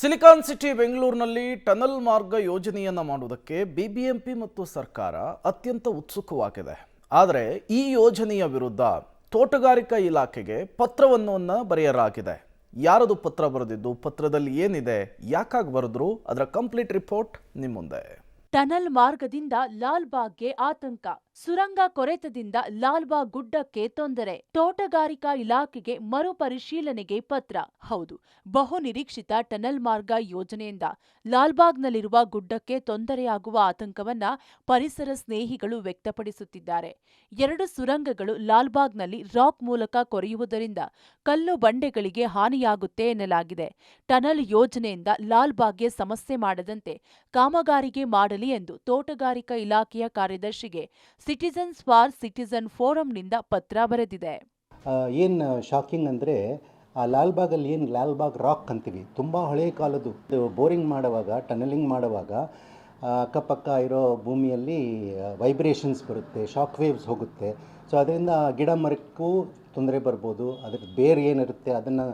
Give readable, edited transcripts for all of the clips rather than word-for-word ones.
Silicon city ಬೆಂಗಳೂರಿನಲ್ಲಿ tunnel ಮಾರ್ಗ ಯೋಜನೆಯನ್ನ ಮಾಡುವುದಕ್ಕೆ ಬಿಬಿಎಂಪಿ ಮತ್ತು ಸರ್ಕಾರ ಅತ್ಯಂತ ಉತ್ಸುಕವಾಗಿದೆ. ಆದರೆ ಈ ಯೋಜನೆಯ ವಿರುದ್ಧ ತೋಟಗಾರಿಕಾ ಇಲಾಖೆಗೆ ಪತ್ರವನ್ನು ಬರೆಯಲಾಗಿದೆ. ಯಾರದು ಪತ್ರ ಬರೆದಿದ್ದು, ಪತ್ರದಲ್ಲಿ ಏನಿದೆ, ಯಾಕಾಗಿ ಬರೆದ್ರು, ಅದರ ಕಂಪ್ಲೀಟ್ ರಿಪೋರ್ಟ್ ನಿಮ್ಮ ಮುಂದೆ. ಟನಲ್ ಮಾರ್ಗದಿಂದ ಲಾಲ್ಬಾಗ್ಗೆ ಆತಂಕ, ಸುರಂಗ ಕೊರೆತದಿಂದ ಲಾಲ್ಬಾಗ್ ಗುಡ್ಡಕ್ಕೆ ತೊಂದರೆ, ತೋಟಗಾರಿಕಾ ಇಲಾಖೆಗೆ ಮರುಪರಿಶೀಲನೆಗೆ ಪತ್ರ. ಹೌದು, ಬಹು ನಿರೀಕ್ಷಿತ ಟನಲ್ ಮಾರ್ಗ ಯೋಜನೆಯಿಂದ ಲಾಲ್ಬಾಗ್ನಲ್ಲಿರುವ ಗುಡ್ಡಕ್ಕೆ ತೊಂದರೆಯಾಗುವ ಆತಂಕವನ್ನ ಪರಿಸರ ಸ್ನೇಹಿಗಳು ವ್ಯಕ್ತಪಡಿಸುತ್ತಿದ್ದಾರೆ. 2 ಸುರಂಗಗಳು ಲಾಲ್ಬಾಗ್ನಲ್ಲಿ ರಾಕ್ ಮೂಲಕ ಕೊರೆಯುವುದರಿಂದ ಕಲ್ಲು ಬಂಡೆಗಳಿಗೆ ಹಾನಿಯಾಗುತ್ತೆ ಎನ್ನಲಾಗಿದೆ. ಟನಲ್ ಯೋಜನೆಯಿಂದ ಲಾಲ್ಬಾಗ್ಗೆ ಸಮಸ್ಯೆ ಮಾಡದಂತೆ ಕಾಮಗಾರಿಗೆ ಮಾಡಲು ಎಂದು ತೋಟಗಾರಿಕಾ ಇಲಾಖೆಯ ಕಾರ್ಯದರ್ಶಿಗೆ ಸಿಟಿಜನ್ಸ್ ಫಾರ್ ಸಿಟಿಜನ್ ಫೋರಂನಿಂದ ಪತ್ರ ಬರೆದಿದೆ. ಏನು ಶಾಕಿಂಗ್ ಅಂದರೆ, ಆ ಲಾಲ್ಬಾಗಲ್ಲಿ ಏನು ಲಾಲ್ಬಾಗ್ ರಾಕ್ ಅಂತೀವಿ, ತುಂಬ ಹಳೆಯ ಕಾಲದ್ದು. ಬೋರಿಂಗ್ ಮಾಡುವಾಗ, ಟನಲಿಂಗ್ ಮಾಡುವಾಗ ಅಕ್ಕಪಕ್ಕ ಇರೋ ಭೂಮಿಯಲ್ಲಿ ವೈಬ್ರೇಷನ್ಸ್ ಬರುತ್ತೆ, ಶಾಕ್ ವೇವ್ಸ್ ಹೋಗುತ್ತೆ. ಸೊ ಅದರಿಂದ ಗಿಡ ಮರಕ್ಕೂ ತೊಂದರೆ ಬರ್ಬೋದು. ಅದಕ್ಕೆ ಬೇರೆ ಏನಿರುತ್ತೆ ಅದನ್ನು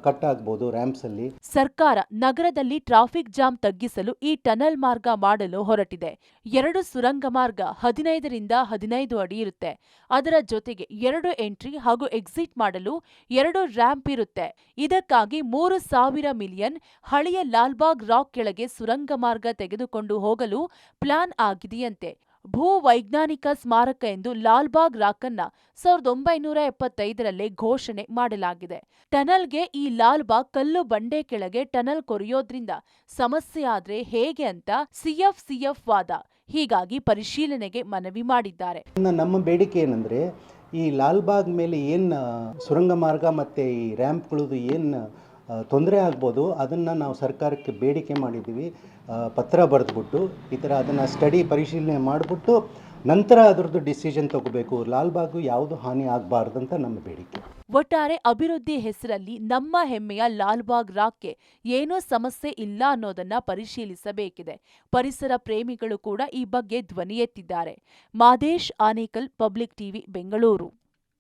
ಕಟ್ ಆಗ್ಬೋದು ರ್ಯಾಂಪ್ಸಲ್ಲಿ. ಸರ್ಕಾರ ನಗರದಲ್ಲಿ ಟ್ರಾಫಿಕ್ ಜಾಮ್ ತಗ್ಗಿಸಲು ಈ ಟನಲ್ ಮಾರ್ಗ ಮಾಡಲು ಹೊರಟಿದೆ. 2 ಸುರಂಗ ಮಾರ್ಗ 15 ರಿಂದ 15 ಅಡಿ ಇರುತ್ತೆ. ಅದರ ಜೊತೆಗೆ 2 ಎಂಟ್ರಿ ಹಾಗೂ ಎಕ್ಸಿಟ್ ಮಾಡಲು 2 ರ್ಯಾಂಪ್ ಇರುತ್ತೆ. ಇದಕ್ಕಾಗಿ 3,000 ಮಿಲಿಯನ್ ಹಳೆಯ ಲಾಲ್ಬಾಗ್ ರಾಕ್ ಕೆಳಗೆ ಸುರಂಗ ಮಾರ್ಗ ತೆಗೆದುಕೊಂಡು ಹೋಗಲು ಪ್ಲಾನ್ ಆಗಿದೆಯಂತೆ. ಭೂ ವೈಜ್ಞಾನಿಕ ಸ್ಮಾರಕ ಎಂದು ಲಾಲ್ಬಾಗ್ ರಾಕನ್ನ 1975ರಲ್ಲೇ ಘೋಷಣೆ ಮಾಡಲಾಗಿದೆ. ಟನಲ್ಗೆ ಈ ಲಾಲ್ಬಾಗ್ ಕಲ್ಲು ಬಂಡೆ ಕೆಳಗೆ ಟನಲ್ ಕೊರೆಯೋದ್ರಿಂದ ಸಮಸ್ಯೆ ಆದ್ರೆ ಹೇಗೆ ಅಂತ ಸಿಎಫ್ ವಾದ. ಹೀಗಾಗಿ ಪರಿಶೀಲನೆಗೆ ಮನವಿ ಮಾಡಿದ್ದಾರೆ. ನಮ್ಮ ಬೇಡಿಕೆ ಏನಂದ್ರೆ, ಈ ಲಾಲ್ಬಾಗ್ ಮೇಲೆ ಏನು ಸುರಂಗ ಮಾರ್ಗ ಮತ್ತು ಈ ರ್ಯಾಂಪ್ಗಳದು ಏನು ತೊಂದರೆ ಆಗ್ಬೋದು ಅದನ್ನು ನಾವು ಸರ್ಕಾರಕ್ಕೆ ಬೇಡಿಕೆ ಮಾಡಿದ್ದೀವಿ. ಪತ್ರ ಬರೆದ್ಬಿಟ್ಟು ಈ ಥರ ಅದನ್ನು ಸ್ಟಡಿ ಪರಿಶೀಲನೆ ಮಾಡಿಬಿಟ್ಟು ನಂತರ ಅದರದ್ದು ಡಿಸಿಷನ್ ತಗೋಬೇಕು. ಲಾಲ್ಬಾಗು ಯಾವುದು ಹಾನಿ ಆಗಬಾರ್ದಂತ ನಮ್ಮ ಬೇಡಿಕೆ. ಒಟ್ಟಾರೆ ಅಭಿವೃದ್ಧಿ ಹೆಸರಲ್ಲಿ ನಮ್ಮ ಹೆಮ್ಮೆಯ ಲಾಲ್ಬಾಗ್ ರಾಕ್ಗೆ ಏನೂ ಸಮಸ್ಯೆ ಇಲ್ಲ ಅನ್ನೋದನ್ನ ಪರಿಶೀಲಿಸಬೇಕಿದೆ. ಪರಿಸರ ಪ್ರೇಮಿಗಳು ಕೂಡ ಈ ಬಗ್ಗೆ ಧ್ವನಿ ಎತ್ತಿದ್ದಾರೆ. Madesh Anekal, public TV, Bengaluru.